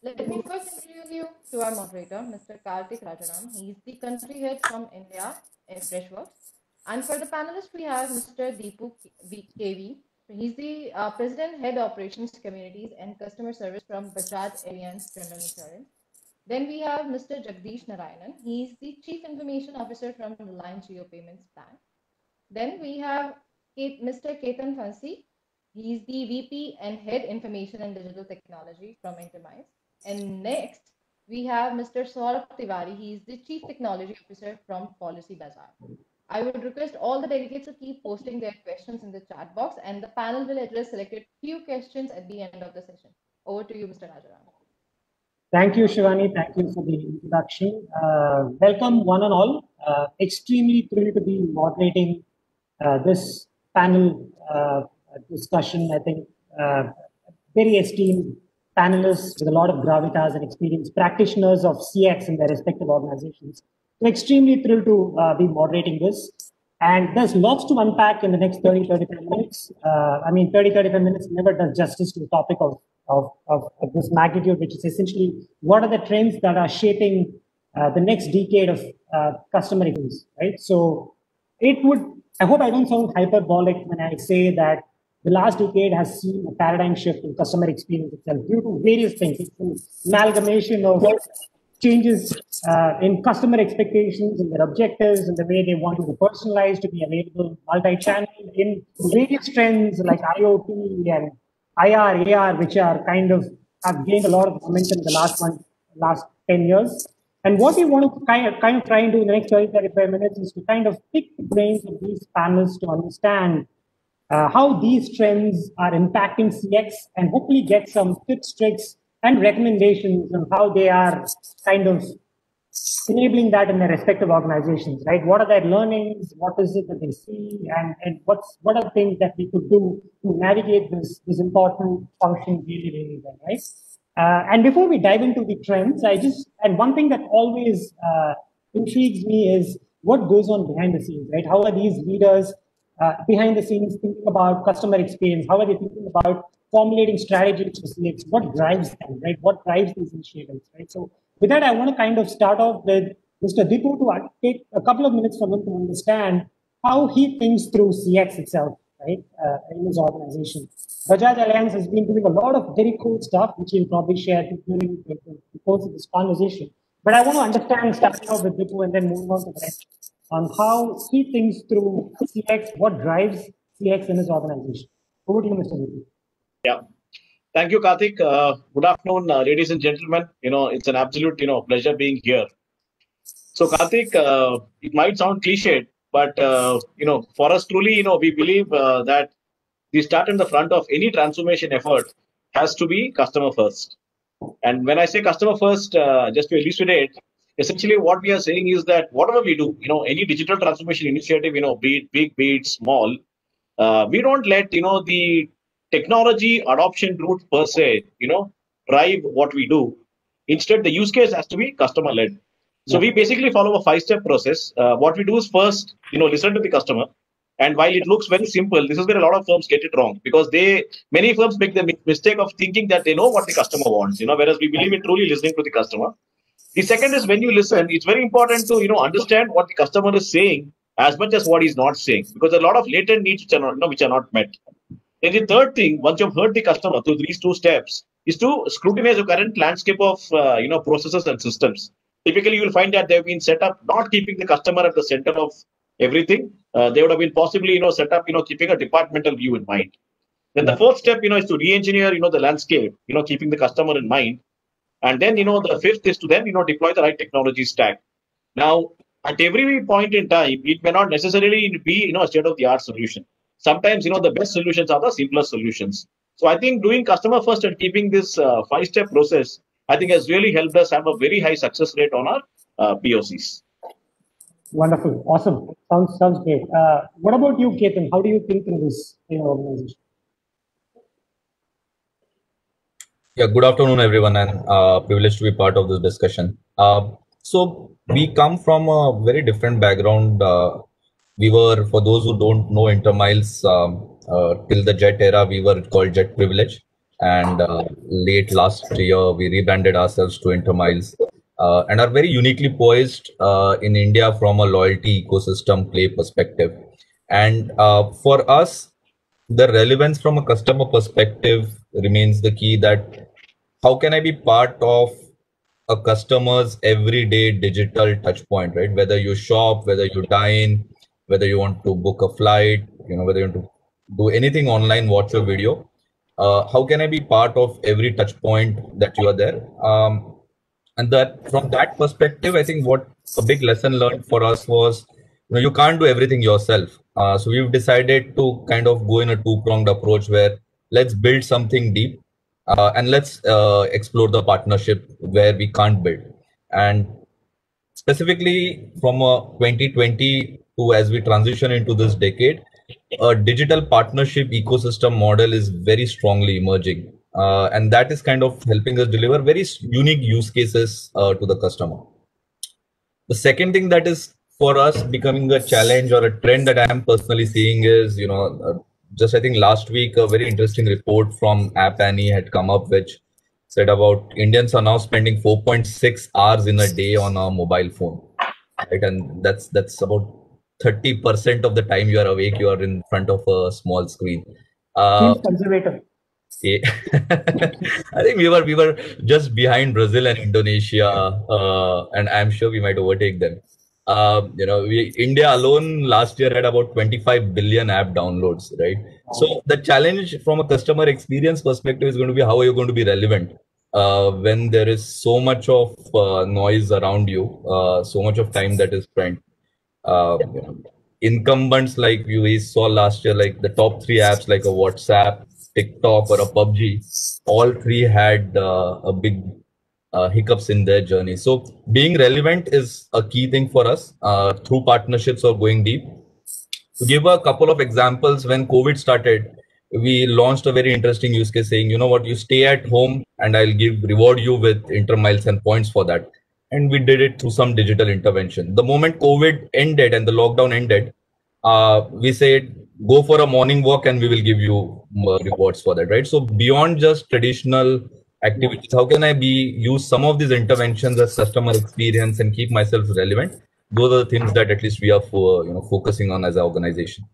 Let me first introduce you to our moderator, Mr. Karthik Rajaram. He is the country head from India in Freshworks. And for the panelists, we have Mr. Deepu KV. He's the President, Head Operations, Communities and Customer Service from Bajaj Allianz General Insurance. Then we have Mr. Jagdish Narayanan. He's the Chief Information Officer from Reliance Jio Payments Bank. Then we have Mr. Ketan Fansi. He's the VP and Head Information and Digital Technology from Intermise. And next, we have Mr. Saurabh Tiwari. He is the Chief Technology Officer from Policy Bazaar. I would request all the delegates to keep posting their questions in the chat box, and the panel will address selected few questions at the end of the session. Over to you, Mr. Rajaram. Thank you, Shivani. Thank you for the introduction. Welcome, one and all. Extremely thrilled to be moderating this panel discussion. I think very esteemed panelists with a lot of gravitas and experience, practitioners of CX in their respective organizations. So extremely thrilled to be moderating this. And there's lots to unpack in the next 35 minutes. 35 minutes never does justice to the topic of this magnitude, which is essentially what are the trends that are shaping the next decade of customer experience, right? So I hope I don't sound hyperbolic when I say that the last decade has seen a paradigm shift in customer experience itself due to various things. It's an amalgamation of changes in customer expectations and their objectives and the way they want to be personalized, to be available, multi-channel, in various trends like IoT and IR, AR, which are have gained a lot of momentum in the last 10 years. And what we want to kind of try and do in the next 35 minutes is to kind of pick the brains of these panelists to understand how these trends are impacting CX and hopefully get some tips, tricks, and recommendations on how they are kind of enabling that in their respective organizations, right? What are their learnings? What is it that they see? And what are the things that we could do to navigate this important function really, really well, right? And before we dive into the trends, and one thing that always intrigues me is what goes on behind the scenes, right? How are these leaders behind the scenes thinking about customer experience? How are they thinking about formulating strategies for CX? What drives them, right? What drives these initiatives, right? So with that, I want to kind of start off with Mr. Deepu to take a couple of minutes from him to understand how he thinks through CX itself, right, in his organization. Bajaj Allianz has been doing a lot of very cool stuff, which he'll probably share during the course of this conversation. But I want to understand, starting off with Deepu and then moving on to the rest, on how he thinks through CX, what drives CX in his organization. Over to you, Mr. Deepu. Yeah. Thank you, Karthik. Good afternoon, ladies and gentlemen. It's an absolute, pleasure being here. So, Karthik, it might sound cliched, but, for us truly, we believe that the start in the front of any transformation effort has to be customer first. And when I say customer first, just to elucidate, essentially what we are saying is that whatever we do, any digital transformation initiative, be it big, be it small, we don't let, the technology adoption route per se, drive what we do. Instead, the use case has to be customer led. So we basically follow a 5-step process. What we do is first, listen to the customer. And while it looks very simple, this is where a lot of firms get it wrong, because many firms make the mistake of thinking that they know what the customer wants, whereas we believe in truly listening to the customer. The second is when you listen, it's very important to, understand what the customer is saying as much as what he's not saying, because there are a lot of latent needs which are not met. And the third thing, once you've heard the customer through these 2 steps, is to scrutinize the current landscape of processes and systems. Typically, you will find that they've been set up not keeping the customer at the center of everything. They would have been possibly set up keeping a departmental view in mind. Then the fourth step is to re-engineer the landscape, keeping the customer in mind. And then the fifth is to then deploy the right technology stack. Now, at every point in time, it may not necessarily be a state-of-the-art solution. Sometimes, the best solutions are the simplest solutions. So I think doing customer first and keeping this 5-step process, I think has really helped us have a very high success rate on our POCs. Wonderful. Awesome. Sounds great. What about you, Ketan? How do you think through this in your organization? Yeah, good afternoon, everyone, and privileged to be part of this discussion. So we come from a very different background. We were, for those who don't know Intermiles, till the Jet era, we were called Jet Privilege. and late last year we rebranded ourselves to Intermiles, and are very uniquely poised in India from a loyalty ecosystem play perspective. And for us, the relevance from a customer perspective remains the key, that how can I be part of a customer's everyday digital touch point, right? Whether you shop, whether you dine, whether you want to book a flight, whether you want to do anything online, watch a video. How can I be part of every touch point that you are there? And that from that perspective, I think what a big lesson learned for us was, you can't do everything yourself. So we've decided to kind of go in a two-pronged approach where let's build something deep, and let's explore the partnership where we can't build. And specifically from 2020 to as we transition into this decade, a digital partnership ecosystem model is very strongly emerging. And that is kind of helping us deliver very unique use cases to the customer. The second thing that is for us becoming a challenge or a trend that I am personally seeing is, just I think last week, a very interesting report from App Annie had come up, which said about Indians are now spending 4.6 hours in a day on a mobile phone, right? And that's about 30% of the time you are awake, you are in front of a small screen. Seems conservative. Yeah. I think we were just behind Brazil and Indonesia, and I'm sure we might overtake them. India alone last year had about 25 billion app downloads, right? Wow. So the challenge from a customer experience perspective is going to be how are you going to be relevant when there is so much of noise around you, so much of time that is spent. Incumbents like we saw last year, like the top 3 apps like a WhatsApp, TikTok, or a PUBG, all 3 had a big hiccups in their journey. So being relevant is a key thing for us through partnerships or going deep. To give a couple of examples, when COVID started, we launched a very interesting use case saying, you stay at home and I'll reward you with Intermiles and points for that. And we did it through some digital intervention. The moment COVID ended and the lockdown ended, we said, go for a morning walk and we will give you rewards for that, right? So beyond just traditional activities, how can I use some of these interventions as customer experience and keep myself relevant? Those are the things that at least we are focusing on as an organization.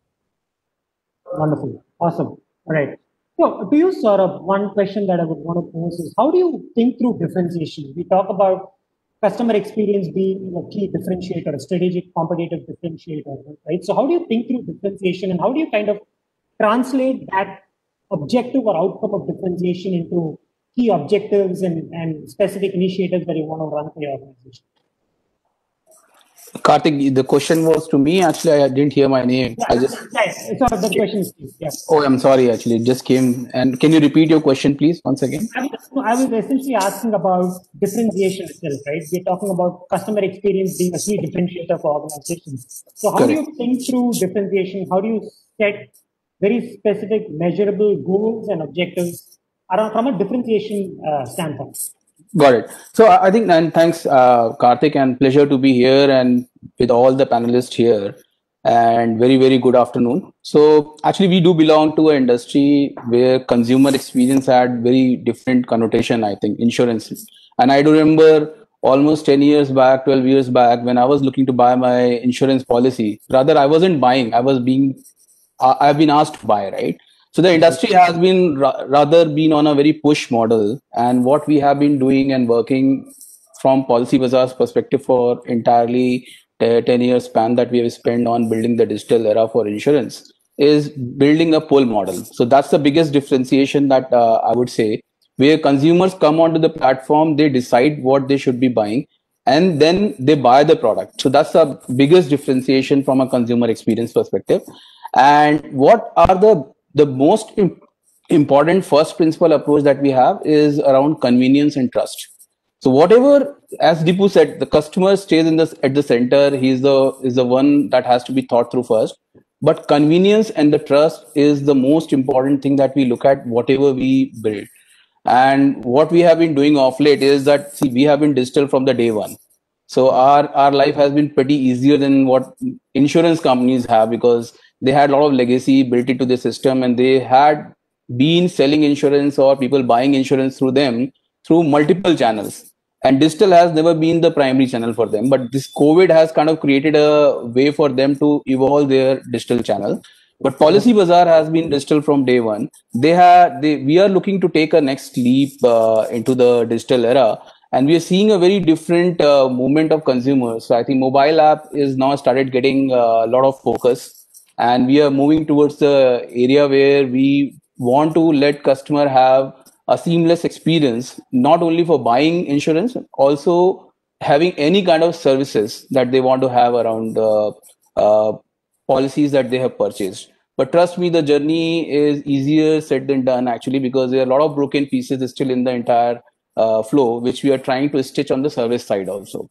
Wonderful. Awesome. All right. So to you, Saurabh, one question that I would want to pose is, how do you think through differentiation? We talk about customer experience being a key differentiator, a strategic competitive differentiator, right? So how do you think through differentiation, and how do you kind of translate that objective or outcome of differentiation into key objectives and specific initiatives that you want to run for your organization? Karthik, the question was to me. Actually, I didn't hear my name. Yeah, sorry, the question is to you. Yeah. Oh, I'm sorry. Actually, it just came. And can you repeat your question, please, once again? I was essentially asking about differentiation itself, right? We're talking about customer experience being a key differentiator for organizations. So how do you think through differentiation? How do you set very specific, measurable goals and objectives around from a differentiation standpoint? Got it. So I think, and thanks, Karthik, and pleasure to be here and with all the panelists here, and very, very good afternoon. So actually, we do belong to an industry where consumer experience had very different connotation, I think, insurance. And I do remember almost 10 years back, 12 years back, when I was looking to buy my insurance policy, rather I wasn't buying, I've been asked to buy, right? So the industry has been rather been on a very push model, and what we have been doing and working from Policybazaar's perspective for entirely 10 years span that we have spent on building the digital era for insurance is building a pull model. So that's the biggest differentiation that I would say, where consumers come onto the platform, they decide what they should be buying, and then they buy the product. So that's the biggest differentiation from a consumer experience perspective. And what are the most important first principle approach that we have is around convenience and trust. So whatever, as Deepu said, the customer stays at the center. He is the one that has to be thought through first. But convenience and the trust is the most important thing that we look at whatever we build. And what we have been doing off late is that, see, we have been digital from the day one. So our life has been pretty easier than what insurance companies have, because they had a lot of legacy built into the system, and they had been selling insurance or people buying insurance through them through multiple channels. And digital has never been the primary channel for them. But this COVID has kind of created a way for them to evolve their digital channel. But Policy Bazaar has been digital from day one. We are looking to take a next leap into the digital era, and we are seeing a very different movement of consumers. So I think mobile app is now started getting a lot of focus, and we are moving towards the area where we want to let customer have a seamless experience, not only for buying insurance, also having any kind of services that they want to have around uh, policies that they have purchased. But trust me, the journey is easier said than done, actually, because there are a lot of broken pieces still in the entire flow, which we are trying to stitch on the service side also.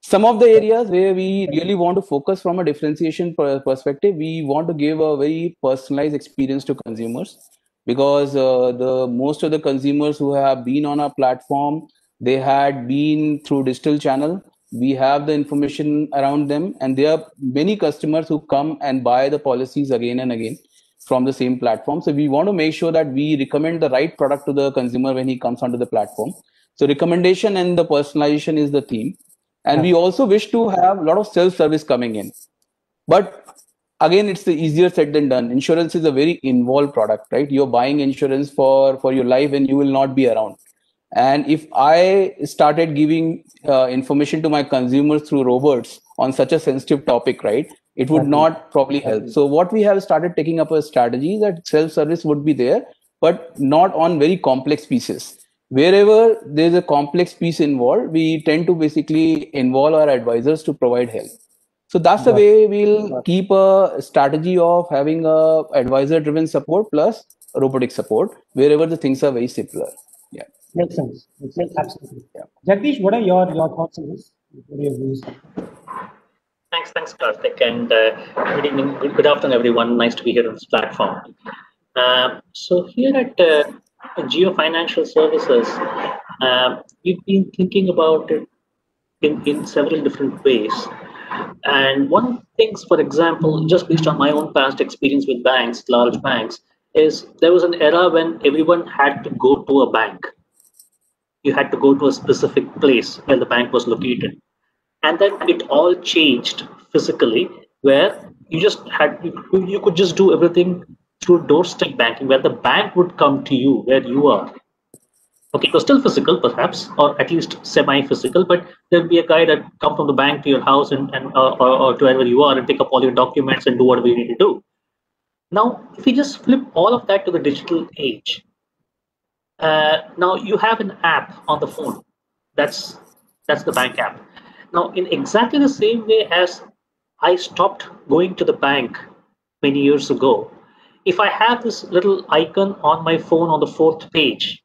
Some of the areas where we really want to focus from a differentiation perspective, we want to give a very personalized experience to consumers, because the most of the consumers who have been on our platform, they had been through digital channel. We have the information around them, and there are many customers who come and buy the policies again and again from the same platform. So we want to make sure that we recommend the right product to the consumer when he comes onto the platform. So recommendation and the personalization is the theme. And we also wish to have a lot of self-service coming in. But again, it's the easier said than done. Insurance is a very involved product, right? You're buying insurance for your life and you will not be around. And if I started giving information to my consumers through robots on such a sensitive topic, right, it would not probably help. So what we have started taking up a strategy that self-service would be there, but not on very complex pieces. Wherever there's a complex piece involved, we tend to basically involve our advisors to provide help. So that's the way we'll keep a strategy of having a advisor-driven support plus robotic support wherever the things are very simpler. Yeah. Makes sense. Makes sense. Absolutely. Yeah. Jagdish, what are your thoughts on this? What are your views? Thanks, Karthik, and good evening, good afternoon, everyone. Nice to be here on this platform. So here at Jio Financial Services, we've been thinking about it in several different ways. And one of the things, for example, just based on my own past experience with banks, large banks, is there was an era when everyone had to go to a bank. You had to go to a specific place where the bank was located. And then it all changed physically, where you could just do everything through doorstep banking, where the bank would come to you where you are. Okay, it was still physical, perhaps, or at least semi-physical, but there'll be a guy that come from the bank to your house or to wherever you are and pick up all your documents and do whatever you need to do. Now, if you just flip all of that to the digital age, now you have an app on the phone. That's the bank app. Now, in exactly the same way as I stopped going to the bank many years ago, if I have this little icon on my phone on the 4th page,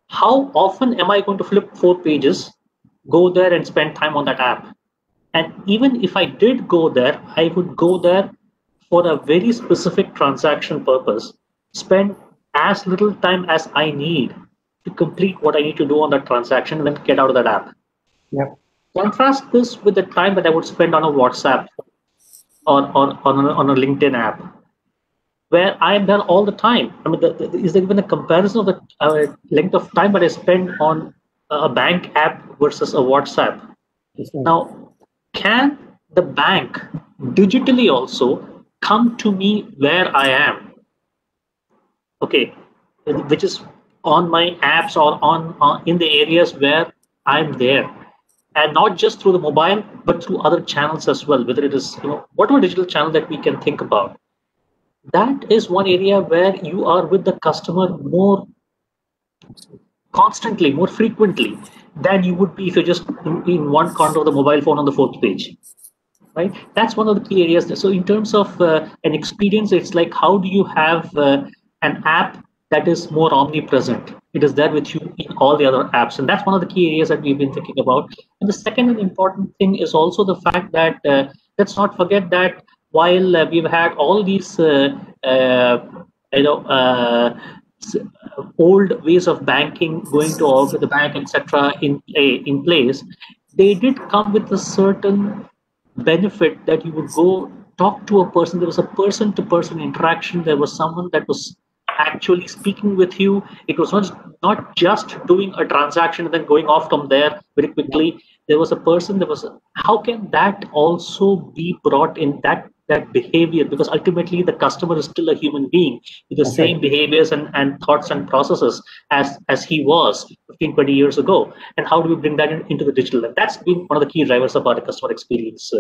how often am I going to flip 4 pages, go there and spend time on that app? And even if I did go there, I would go there for a very specific transaction purpose, spend as little time as I need to complete what I need to do on that transaction and then get out of that app. Yep. Contrast this with the time that I would spend on a WhatsApp or on a LinkedIn app, where I am there all the time. I mean, is there even a comparison of the length of time that I spend on a bank app versus a WhatsApp? Now, can the bank digitally also come to me where I am? Okay, which is on my apps or on in the areas where I'm there, and not just through the mobile, but through other channels as well. Whether it is whatever digital channel that we can think about, that is one area where you are with the customer more constantly, more frequently than you would be if you're just in one corner of the mobile phone on the 4th page. Right? That's one of the key areas. So in terms of an experience, it's like, how do you have an app that is more omnipresent? It is there with you in all the other apps. And that's one of the key areas that we've been thinking about. And the second and important thing is also the fact that let's not forget that while we've had all these old ways of banking, going to all the bank, etc., in place, they did come with a certain benefit that you would go talk to a person. There was a person-to-person interaction. There was someone that was actually speaking with you. It was not just doing a transaction and then going off from there very quickly. There was a person. How can that also be brought in, that behavior? Because ultimately the customer is still a human being with the same behaviors and thoughts and processes as he was 15, 20 years ago. And how do we bring that into the digital? And that's been one of the key drivers of our customer experience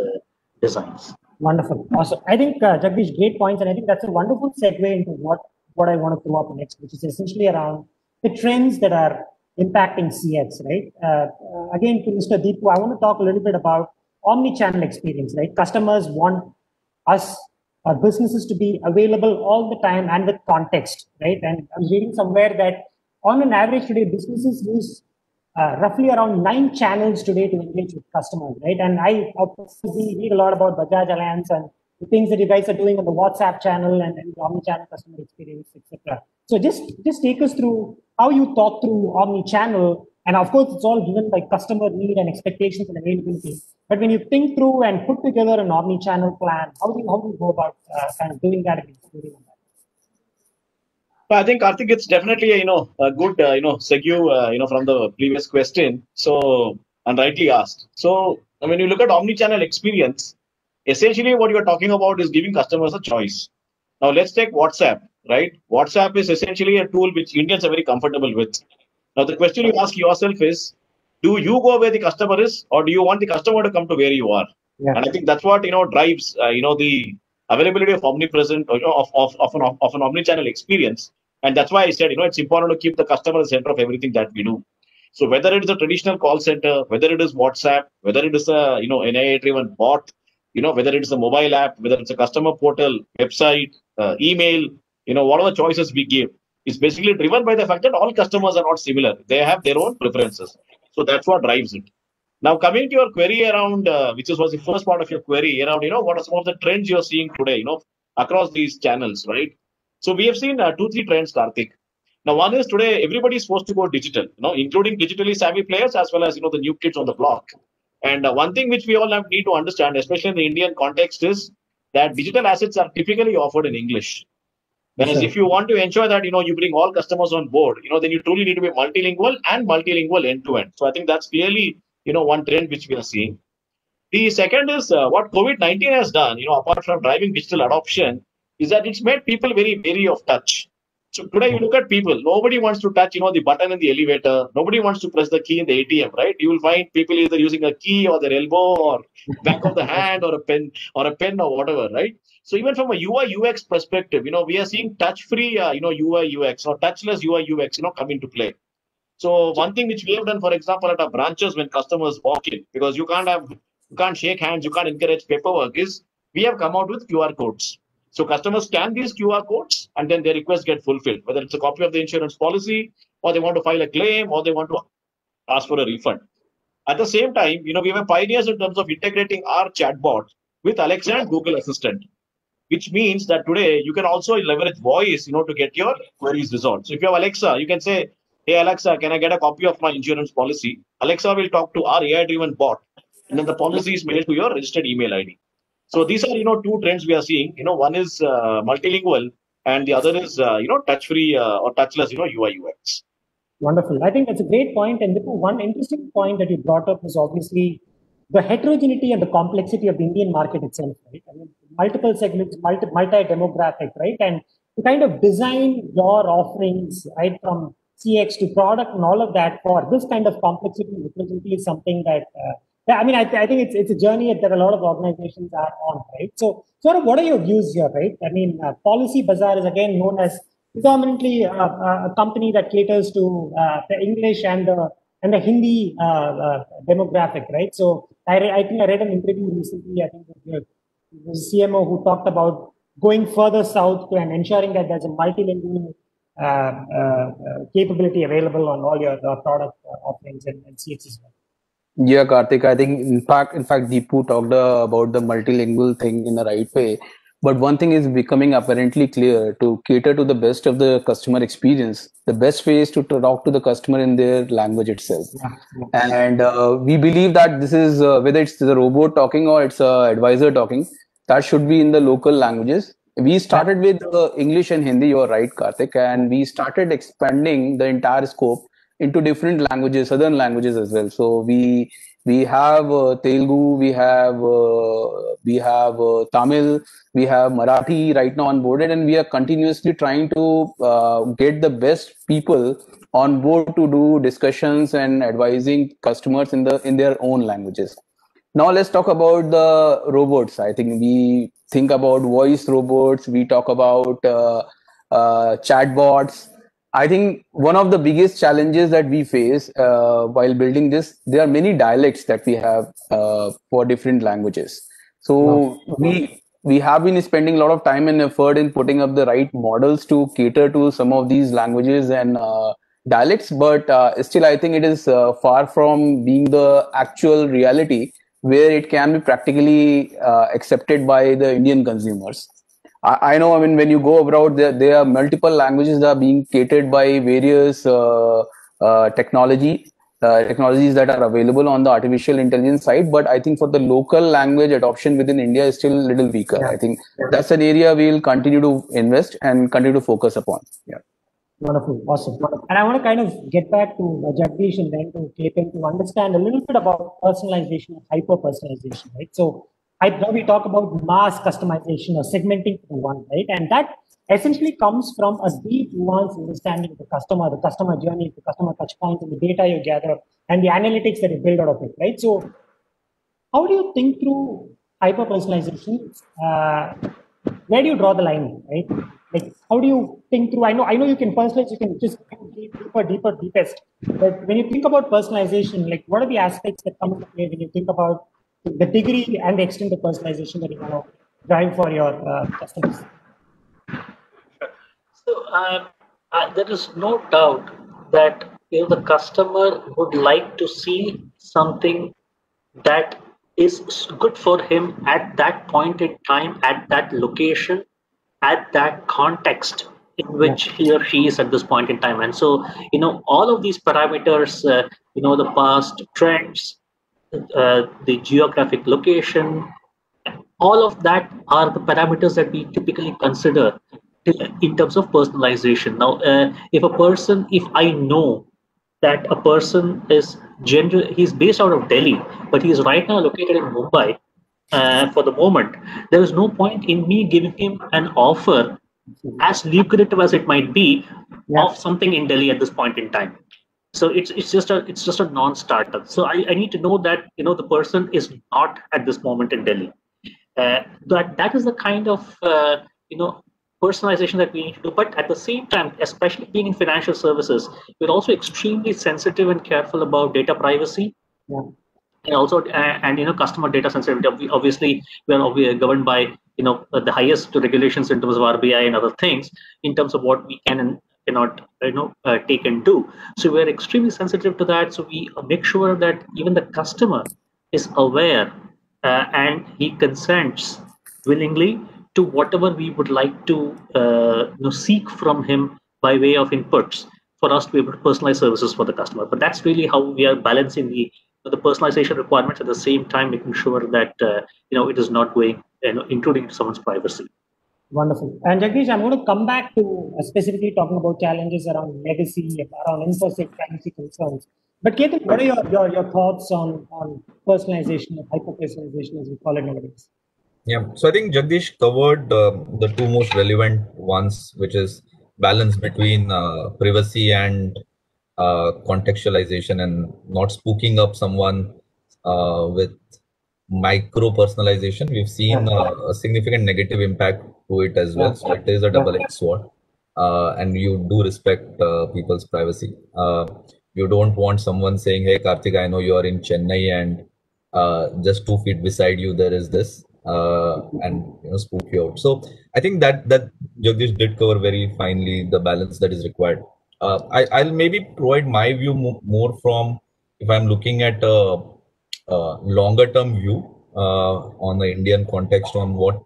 designs. Wonderful. Awesome. I think, Jagdish, great points. And I think that's a wonderful segue into what I want to throw up next, which is essentially around the trends that are impacting CX, right? Again, to Mr. Deepu, I want to talk a little bit about omni-channel experience, right? Customers want us, our businesses, to be available all the time and with context, right? And I was reading somewhere that on an average today, businesses use roughly around 9 channels today to engage with customers, right? And I obviously read a lot about Bajaj Allianz and the things that you guys are doing on the WhatsApp channel and the omni-channel customer experience, etc. So just take us through how you thought through omni-channel, and of course, it's all driven by customer need and expectations and availability. But when you think through and put together an omni-channel plan, how do you go about kind of doing that and executing on that? I think, Karthik, it's definitely a good segue from the previous question. So, and rightly asked. So when you look at omni-channel experience, essentially what you're talking about is giving customers a choice. Now let's take WhatsApp, right? WhatsApp is essentially a tool which Indians are very comfortable with. Now the question you ask yourself is, do you go where the customer is, or do you want the customer to come to where you are? Yeah. And I think that's what drives the availability of omnipresent of an omni-channel experience. And that's why I said it's important to keep the customer at the center of everything that we do. So whether it is a traditional call center, whether it is WhatsApp, whether it is a an AI-driven bot, whether it is a mobile app, whether it's a customer portal, website, email, whatever choices we give, is basically driven by the fact that all customers are not similar. They have their own preferences. So that's what drives it. Now, coming to your query around, which was the first part of your query around, what are some of the trends you're seeing today, across these channels, right? So we have seen 2-3 trends, Karthik. Now, one is today everybody is forced to go digital, including digitally savvy players as well as the new kids on the block. And one thing which we all need to understand, especially in the Indian context, is that digital assets are typically offered in English. Whereas if you want to ensure that you bring all customers on board, then you truly need to be multilingual and multilingual end to end. So I think that's clearly one trend which we are seeing. The second is what COVID-19 has done. Apart from driving digital adoption, is that it's made people very wary of touch. So today you look at people, nobody wants to touch the button in the elevator. Nobody wants to press the key in the ATM, right? You will find people either using a key or their elbow or back of the hand or a pen or whatever, right? So even from a UI UX perspective, we are seeing touch-free, UI UX or touchless UI UX, come into play. So one thing which we have done, for example, at our branches when customers walk in, because you can't shake hands, you can't encourage paperwork, is we have come out with QR codes. So customers scan these QR codes and then their requests get fulfilled, whether it's a copy of the insurance policy or they want to file a claim or they want to ask for a refund. At the same time, we were pioneers in terms of integrating our chatbot with Alexa and Google Assistant, which means that today you can also leverage voice, to get your queries resolved. So if you have Alexa, you can say, hey, Alexa, can I get a copy of my insurance policy? Alexa will talk to our AI-driven bot, and then the policy is mailed to your registered email ID. So these are, 2 trends we are seeing. One is multilingual, and the other is, touch-free or touchless, UI UX. Wonderful. I think that's a great point. And one interesting point that you brought up is obviously the heterogeneity and the complexity of the Indian market itself, right? I mean, multiple segments, multi-demographic, right? And to kind of design your offerings, right, from CX to product and all of that for this kind of complexity and heterogeneity is something that, I think it's a journey that a lot of organizations are on, right? So sort of what are your views here, right? I mean, Policy Bazaar is again known as predominantly a company that caters to the English and the Hindi demographic, right? So I think I read an interview recently, I think the CMO who talked about going further south and ensuring that there's a multilingual capability available on all your product offerings and CX as well. Yeah, Karthik, I think in fact, Deepu talked about the multilingual thing in the right way. But one thing is becoming apparently clear: to cater to the best of the customer experience, the best way is to talk to the customer in their language itself. And we believe that this is, whether it's the robot talking or it's an advisor talking, that should be in the local languages. we started with English and Hindi. You are right, Karthik, and we started expanding the entire scope into different languages, southern languages as well. So we have Telugu, we have Tamil, we have Marathi right now onboarded, and we are continuously trying to get the best people on board to do discussions and advising customers in their own languages. Now let's talk about the robots. I think we think about voice robots, we talk about chatbots. I think one of the biggest challenges that we face while building this, there are many dialects that we have for different languages. So we have been spending a lot of time and effort in putting up the right models to cater to some of these languages and dialects, but still I think it is far from being the actual reality where it can be practically accepted by the Indian consumers. I know, I mean, when you go abroad, there are multiple languages that are being catered by various technologies that are available on the artificial intelligence side. But I think for the local language adoption within India is still a little weaker. I think that's an area we'll continue to invest and continue to focus upon. Yeah. Wonderful, awesome. And I want to kind of get back to Jagdish and then to Ketan to understand a little bit about personalization and hyper-personalization, right? So now we talk about mass customization or segmenting to one, right? And that essentially comes from a deep, nuanced understanding of the customer journey, the customer touch points, and the data you gather, and the analytics that you build out of it, right? So how do you think through hyper-personalization? Where do you draw the line, right? Like, how do you think through? I know you can personalize, you can just deeper, deepest. But when you think about personalization, like, what are the aspects that come into play when you think about the degree and the extent of personalization that you want to drive for your customers? So there is no doubt that the customer would like to see something that is good for him at that point in time, at that location, at that context in which he or she is at this point in time. And so, all of these parameters, the past trends, the geographic location, all of that are the parameters that we typically consider in terms of personalization. Now, if I know that a person he's based out of Delhi, but he is right now located in Mumbai, for the moment, there is no point in me giving him an offer as lucrative as it might be of something in Delhi at this point in time. So it's just a non-starter. So I need to know that the person is not at this moment in Delhi. That is the kind of personalization that we need to do. But at the same time, especially being in financial services, we're also extremely sensitive and careful about data privacy. Yeah. And also, customer data sensitivity. Obviously, we are governed by the highest regulations in terms of RBI and other things in terms of what we can and cannot take and do. So we are extremely sensitive to that. So we make sure that even the customer is aware and he consents willingly to whatever we would like to seek from him by way of inputs for us to be able to personalize services for the customer. But that's really how we are balancing the personalization requirements at the same time, making sure that it is not going intruding into someone's privacy. Wonderful. And Jagdish, I'm going to come back to specifically talking about challenges around legacy, around infosec privacy concerns. But Ketan, what are your thoughts on personalization, hyper-personalization as we call it nowadays? Yeah, so I think Jagdish covered the two most relevant ones, which is balance between privacy and contextualization and not spooking up someone with micro personalization. We've seen a significant negative impact to it as well. So it is a double-edged sword, and you do respect people's privacy. You don't want someone saying, "Hey, Karthik, I know you are in Chennai, and just 2 feet beside you there is this," and spook you out. So I think that Jagdish did cover very finely the balance that is required. I'll maybe provide my view more from if I'm looking at a longer term view on the Indian context on what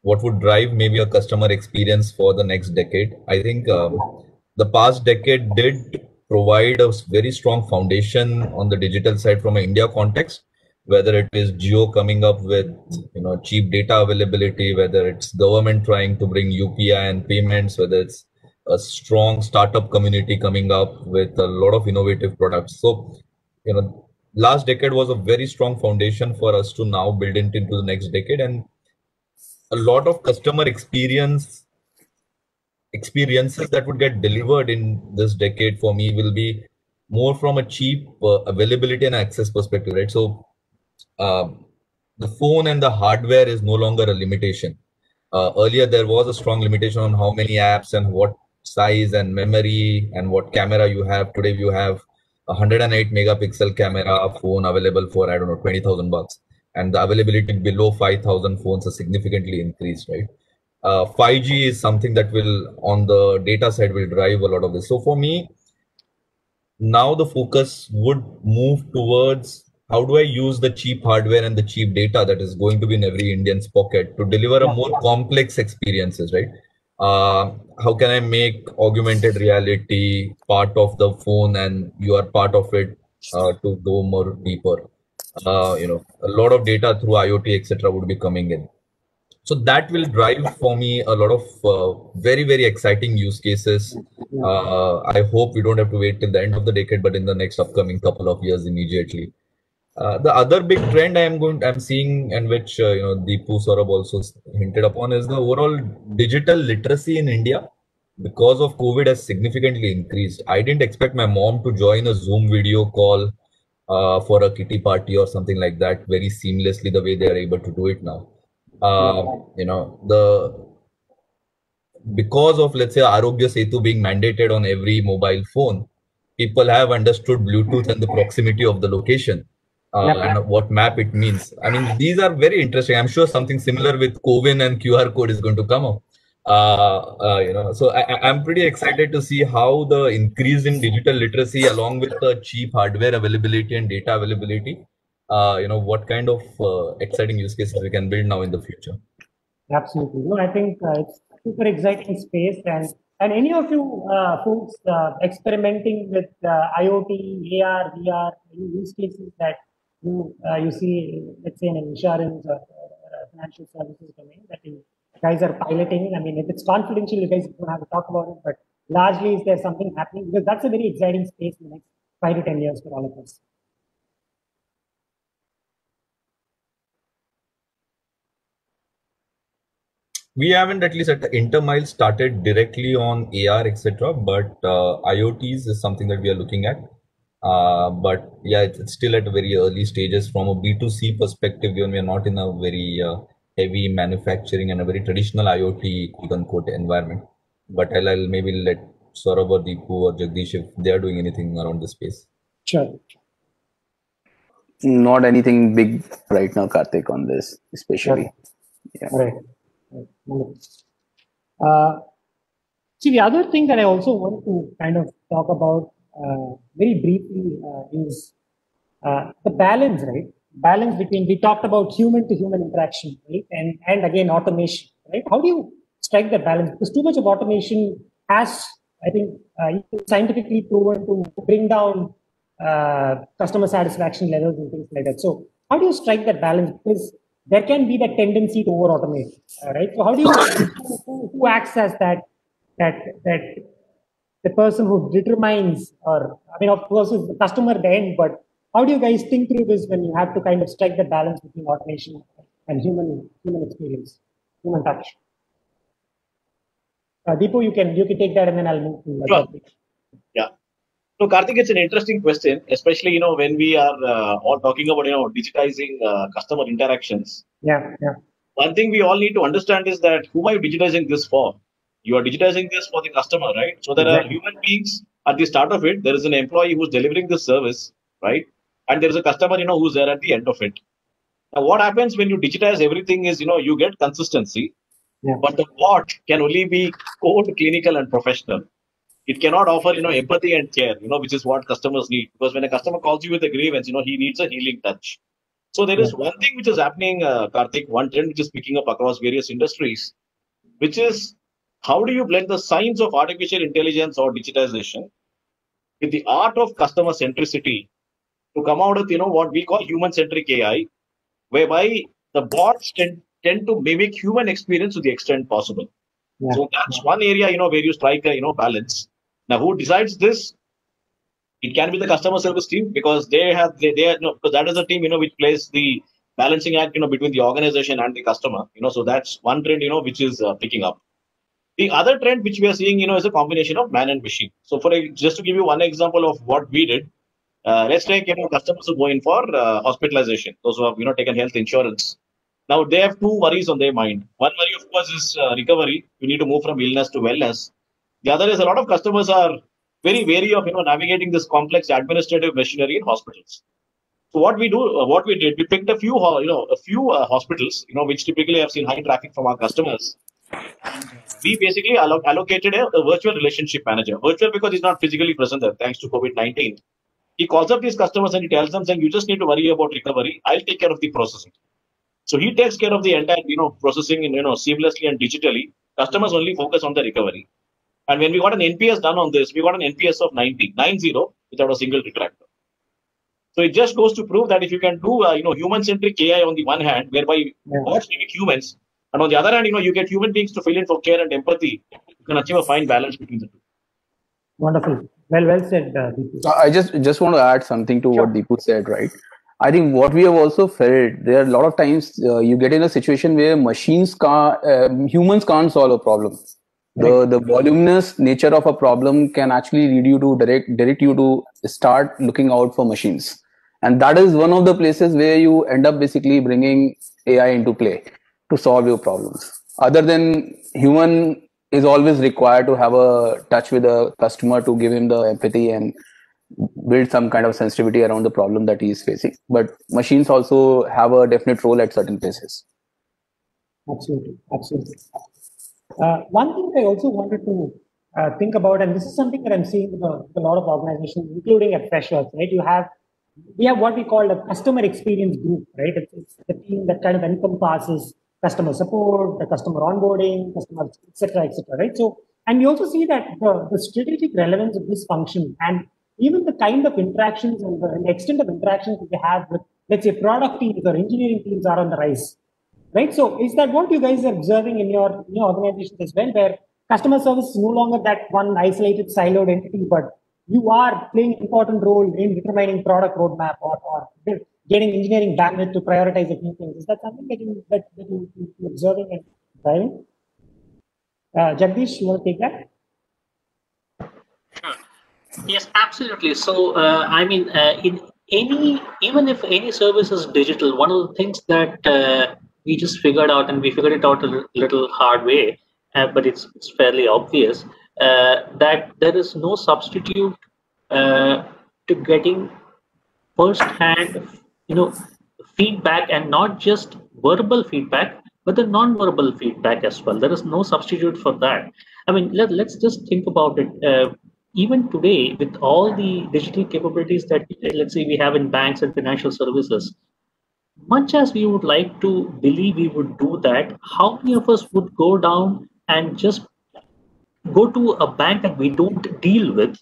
would drive maybe a customer experience for the next decade. I think the past decade did provide a very strong foundation on the digital side from an India context, whether it is Jio coming up with cheap data availability, whether it's government trying to bring UPI and payments, whether it's a strong startup community coming up with a lot of innovative products. So, last decade was a very strong foundation for us to now build it into the next decade, and a lot of customer experiences that would get delivered in this decade for me will be more from a cheap availability and access perspective, right? So the phone and the hardware is no longer a limitation. Earlier, there was a strong limitation on how many apps and what size and memory and what camera you have. Today, you have a 108 megapixel camera phone available for, I don't know, 20,000 bucks. And the availability below 5,000 phones has significantly increased, right? 5G is something that will, on the data side, will drive a lot of this. So for me, now the focus would move towards how do I use the cheap hardware and the cheap data that is going to be in every Indian's pocket to deliver a more complex experiences, right? How can I make augmented reality part of the phone and you are part of it to go more deeper? A lot of data through IoT, etc., would be coming in. So that will drive for me a lot of very, very exciting use cases. I hope we don't have to wait till the end of the decade, but in the next upcoming couple of years immediately. The other big trend I'm seeing, and which Deepu Saurabh also hinted upon, is the overall digital literacy in India because of COVID has significantly increased. I didn't expect my mom to join a Zoom video call for a kitty party or something like that very seamlessly the way they are able to do it now. Because of, let's say, Arogya Setu being mandated on every mobile phone, people have understood Bluetooth and the proximity of the location and what map it means. I mean, these are very interesting. I'm sure something similar with CoWIN and QR code is going to come up. So I'm pretty excited to see how the increase in digital literacy, along with the cheap hardware availability and data availability, what kind of exciting use cases we can build now in the future. Absolutely. No, I think it's super exciting space, and any of you folks experimenting with IoT, AR, VR, any use cases that you see, let's say in an insurance or financial services domain that you guys are piloting. I mean, if it's confidential, you guys don't have to talk about it, but largely is there something happening? Because that's a very exciting space in the next 5 to 10 years for all of us. We haven't, at least at the Intermile, started directly on AR, etc. But IoTs is something that we are looking at. But yeah, it's still at very early stages from a B2C perspective, given we are not in a very heavy manufacturing and a very traditional IoT quote unquote environment. But I'll maybe let Saurabh or Deepu or Jagdish if they are doing anything around this space. Sure. Not anything big right now, Karthik, on this, especially. Yeah. Right. See, the other thing that I also want to kind of talk about very briefly is the balance, right? Balance between, we talked about human to human interaction, right? And again, automation, right? How do you strike that balance? Because too much of automation has, I think, scientifically proven to bring down customer satisfaction levels and things like that. So how do you strike that balance? Because there can be that tendency to over automate, right? So how do you, who acts as that the person who determines, or I mean, of course, it's the customer at the end, but how do you guys think through this when you have to kind of strike the balance between automation and human experience, human touch? Deepu, you can take that, and then I'll move to. Sure. Yeah. So, Karthik, it's an interesting question, especially when we are all talking about digitizing customer interactions. Yeah. One thing we all need to understand is that who are you digitizing this for? You are digitizing this for the customer, right? So there are human beings at the start of it. There is an employee who's delivering this service, right? And there is a customer, who's there at the end of it. Now, what happens when you digitize everything is, you get consistency, but the bot can only be code, clinical, and professional. It cannot offer, empathy and care, which is what customers need. Because when a customer calls you with a grievance, he needs a healing touch. So there is one thing which is happening, Karthik, one trend which is picking up across various industries, which is how do you blend the science of artificial intelligence or digitization with the art of customer centricity to come out with, what we call human-centric AI, whereby the bots tend to mimic human experience to the extent possible. Yeah. So that's one area, where you strike a, balance. Now, who decides this? It can be the customer service team, because they are, because that is the team, which plays the balancing act, between the organization and the customer. So that's one trend, which is picking up. The other trend which we are seeing, is a combination of man and machine. So just to give you one example of what we did, let's take, customers who go in for hospitalization, those who have, taken health insurance. Now they have two worries on their mind. One worry, of course, is recovery. You need to move from illness to wellness. The other is a lot of customers are very wary of, navigating this complex administrative machinery in hospitals. So what we did, we picked a few hospitals, which typically have seen high traffic from our customers. We basically allocated a virtual relationship manager. Virtual because he's not physically present there, thanks to COVID-19. He calls up these customers and he tells them, saying, you just need to worry about recovery. I'll take care of the processing. So he takes care of the entire, processing, seamlessly and digitally. Customers only focus on the recovery. And when we got an NPS done on this, we got an NPS of 90 without a single detractor. So it just goes to prove that if you can do, human-centric AI on the one hand, whereby bots mimic humans, and on the other hand, you get human beings to fill in for care and empathy, you can achieve a fine balance between the two. Wonderful. Well said, Deepu. I just want to add something to what Deepu said, right? I think what we have also felt, there are a lot of times you get in a situation where humans can't solve a problem. The voluminous nature of a problem can actually lead you to direct you to start looking out for machines. And that is one of the places where you end up basically bringing AI into play to solve your problems. Other than human is always required to have a touch with a customer to give him the empathy and build some kind of sensitivity around the problem that he is facing. But machines also have a definite role at certain places. Absolutely. One thing I also wanted to think about, and this is something that I'm seeing with a lot of organizations, including at Freshworks, right? We have what we call a customer experience group, right? It's the team that kind of encompasses customer support, the customer onboarding, customer, et cetera, right? So, and we also see that the strategic relevance of this function and even the kind of interactions and the extent of interactions that they have with, let's say, product teams or engineering teams are on the rise, right? So is that what you guys are observing in your organizations as well, where customer service is no longer that one isolated siloed entity, but you are playing an important role in determining product roadmap or getting engineering bandwidth to prioritize a few things? Is that something that you're observing and driving? Jagdish, you want to take that? Sure. Yes, absolutely. So, even if any service is digital, one of the things that we just figured out, and we figured it out a little hard way, but it's fairly obvious, that there is no substitute to getting first-hand, feedback, and not just verbal feedback, but the non-verbal feedback as well. There is no substitute for that. I mean, let's just think about it. Even today, with all the digital capabilities that, let's say, we have in banks and financial services, much as we would like to believe we would do that, how many of us would go down and just go to a bank that we don't deal with,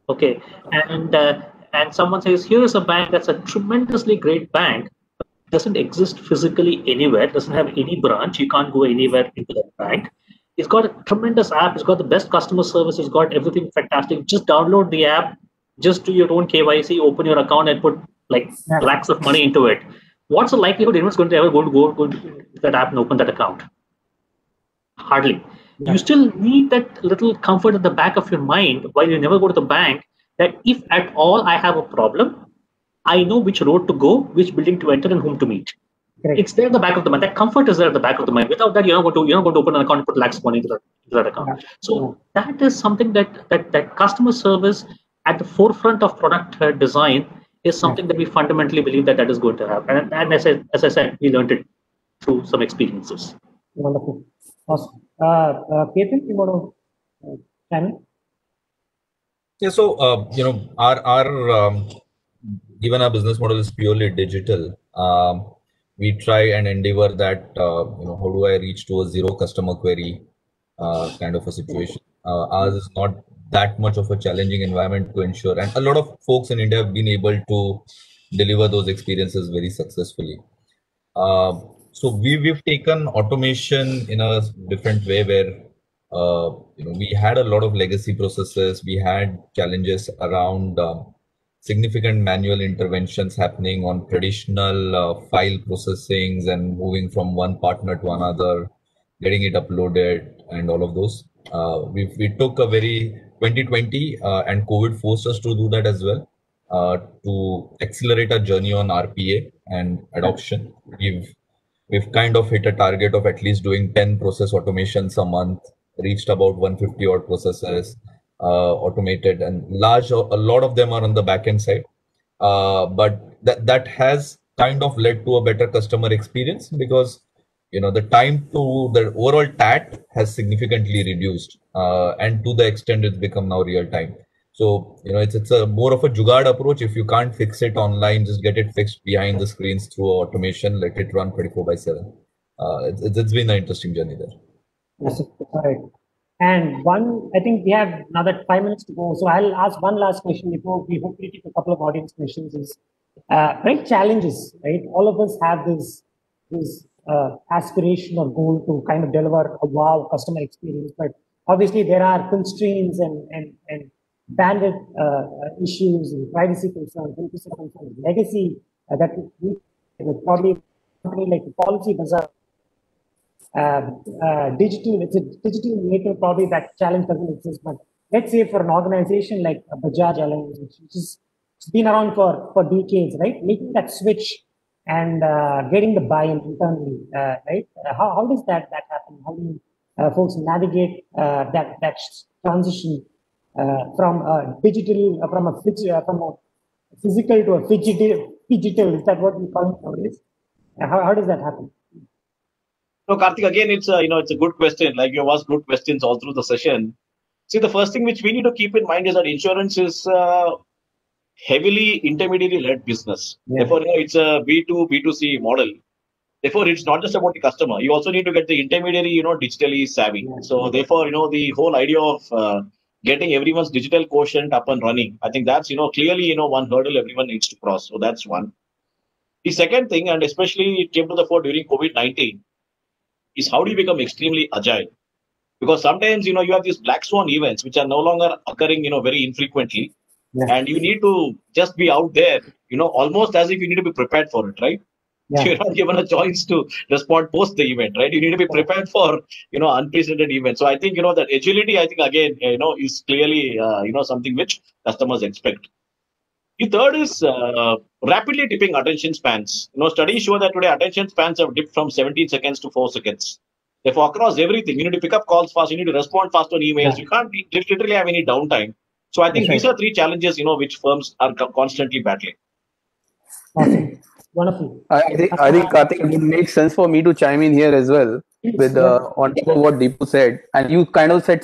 okay, and someone says, here's a bank that's a tremendously great bank, but doesn't exist physically anywhere, doesn't have any branch, you can't go anywhere into that bank. It's got a tremendous app, it's got the best customer service, it's got everything fantastic. Just download the app, just do your own KYC, open your account and put lakhs of money into it. What's the likelihood anyone's going to ever go to that app and open that account? Hardly. You still need that little comfort at the back of your mind while you never go to the bank, that if at all I have a problem, I know which road to go, which building to enter, and whom to meet. Correct. It's there at the back of the mind. That comfort is there at the back of the mind. Without that, you're not going to open an account and put lakhs of money into that account. So that is something that customer service at the forefront of product design is something that we fundamentally believe that is going to happen. And as I said, we learned it through some experiences. Wonderful. Awesome. Ketan, you want to chime in? Yeah, so our given our business model is purely digital, we try and endeavor that how do I reach to a zero customer query kind of a situation. Ours is not that much of a challenging environment to ensure. And a lot of folks in India have been able to deliver those experiences very successfully. So we've taken automation in a different way where we had a lot of legacy processes. We had challenges around significant manual interventions happening on traditional file processings and moving from one partner to another, getting it uploaded, and all of those. We took a very 2020 and COVID forced us to do that as well. To accelerate our journey on RPA and adoption. We've kind of hit a target of at least doing 10 process automations a month, reached about 150 odd processes automated, and a lot of them are on the backend side. But that has kind of led to a better customer experience because the time to the overall TAT has significantly reduced, and to the extent it's become now real time. So it's a more of a jugaad approach. If you can't fix it online, just get it fixed behind the screens through automation. Let it run 24/7. It's been an interesting journey there. Yes, right. And I think we have another 5 minutes to go. So I'll ask one last question before we hopefully take a couple of audience questions. Is right challenges, right? All of us have this aspiration or goal to kind of deliver a wow customer experience, but obviously there are constraints and bandwidth issues and privacy concerns, implicit concerns, legacy that we probably company like Policy Bazaar. It's a digital native, probably that challenge doesn't exist. But let's say for an organization like Bajaj Allianz, which is it's been around for decades, right? Making that switch and getting the buy-in internally, right? How does that happen? How do folks navigate that transition from a physical to a digital? Is that what we call it nowadays? How does that happen? So Karthik, again, it's a good question. Like you asked good questions all through the session. See, the first thing which we need to keep in mind is that insurance is heavily intermediary-led business. Yeah. Therefore, it's a B2, B2C model. Therefore, it's not just about the customer. You also need to get the intermediary, digitally savvy. Yeah. So therefore, the whole idea of getting everyone's digital quotient up and running, I think that's, clearly, one hurdle everyone needs to cross. So that's one. The second thing, and especially it came to the fore during COVID-19, is how do you become extremely agile? Because sometimes, you have these black swan events, which are no longer occurring, very infrequently. Yeah. And you need to just be out there, almost as if you need to be prepared for it, right? Yeah. You're not given a choice to respond post the event, right? You need to be prepared for, unprecedented events. So I think, that agility, I think, again, is clearly, something which customers expect. The third is rapidly dipping attention spans. Studies show that today attention spans have dipped from 17 seconds to 4 seconds. Therefore, across everything, you need to pick up calls fast, you need to respond fast on emails. Yeah. You can't literally have any downtime. So I think these are three challenges, which firms are constantly battling. Awesome. Wonderful. I think Karthik, it would make sense for me to chime in here as well with on top of what Deepu said. And you kind of said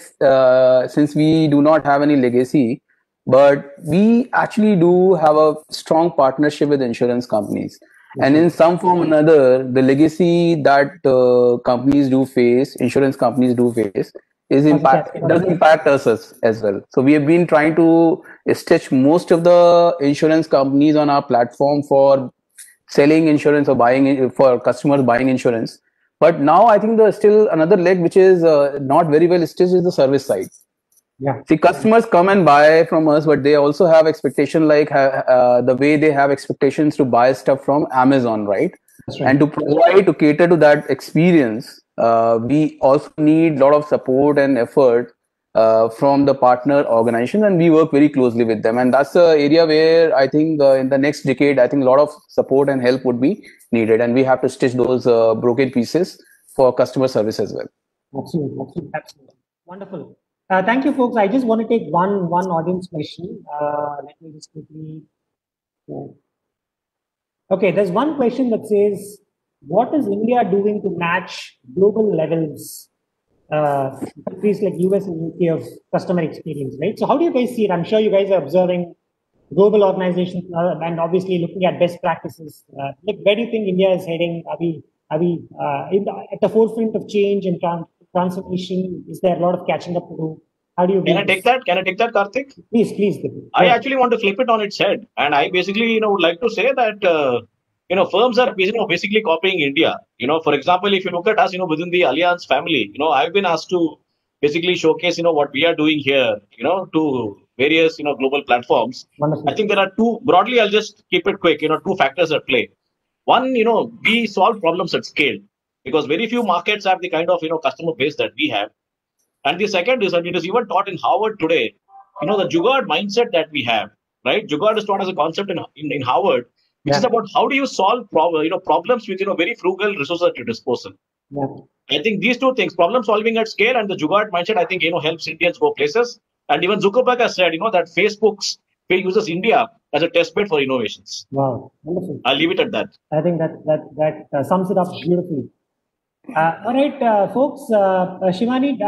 since we do not have any legacy, but we actually do have a strong partnership with insurance companies. And in some form or another, the legacy that insurance companies do face, does impact us as well. So we have been trying to stitch most of the insurance companies on our platform for selling insurance or for customers buying insurance. But now I think there's still another leg which is not very well stitched is the service side. Yeah. See, customers come and buy from us, but they also have expectation like the way they have expectations to buy stuff from Amazon, right? That's right. And to cater to that experience, we also need a lot of support and effort from the partner organizations, and we work very closely with them. And that's the area where I think in the next decade, I think a lot of support and help would be needed, and we have to stitch those broken pieces for customer service as well. Absolutely. Wonderful. Thank you, folks. I just want to take one audience question. Let me just quickly. Okay, there's one question that says, what is India doing to match global levels, countries like US and UK of customer experience, right? So how do you guys see it? I'm sure you guys are observing global organizations and obviously looking at best practices. Where do you think India is heading? Are we at the forefront of change and transformation? Is there a lot of catching up to do? How do you Can I take that? Can I take that, Karthik? Please, please. I actually want to flip it on its head, and I basically, would like to say that, firms are basically copying India. For example, if you look at us, within the Allianz family, I've been asked to basically showcase, what we are doing here, to various, global platforms. Wonderful. I think there are two, broadly, I'll just keep it quick, two factors at play. One, we solve problems at scale because very few markets have the kind of, customer base that we have. And the second is that it is even taught in Harvard today, the Jugaad mindset that we have, right? Jugaad is taught as a concept in Harvard, which is about how do you solve problems with, very frugal resources at your disposal. Yeah. I think these two things, problem solving at scale and the Jugaad mindset, I think, helps Indians go places. And even Zuckerberg has said, that Facebook's uses India as a test bed for innovations. Wow, wonderful. I'll leave it at that. I think that sums it up beautifully. All right, folks. Shivani,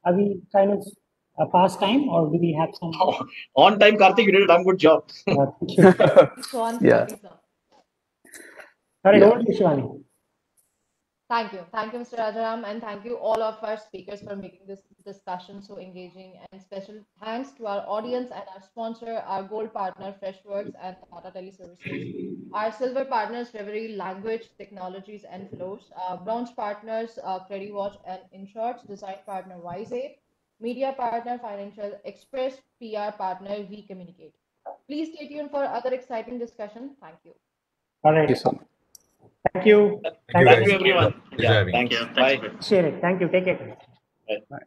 are we kind of past time, or do we have some? On time, Karthik, you did a damn good job. So on Yeah. All right, Yeah. over to you, Shivani. Thank you, Mr. Rajaram, and thank you all of our speakers for making this discussion so engaging. And special thanks to our audience and our sponsor, our gold partner, Freshworks and Tata Teleservices, our silver partners, Reverie, Language, Technologies, and Flows, bronze partners, CreditWatch and InShorts, design partner, WiseApe, media partner, Financial Express, PR partner, We Communicate. Please stay tuned for other exciting discussion. Thank you. All right. Thank you so much. Thank you. Thank you, everyone. Pleasure having you. Thanks. Thank you. Bye. Thanks. Share it. Thank you. Take care. Bye.